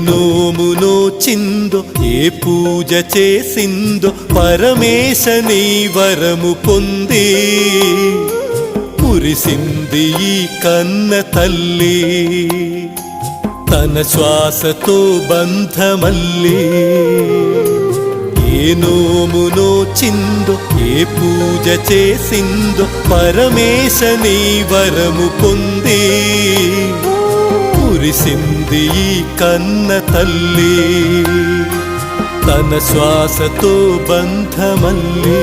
నోము నోచిందో ఏ పూజ చేసిందో పరమేశ నీ వరము పొంది మురిసింది ఈ కన్న తల్లి తన శ్వాసతో బంధమల్లి ఏ నోము నోచిందో ఏ పూజ చేసిందో పరమేశ నీ వరము పొంది మురిసింది ఈ కన్న తల్లి తన శ్వాసతో బంధమల్లి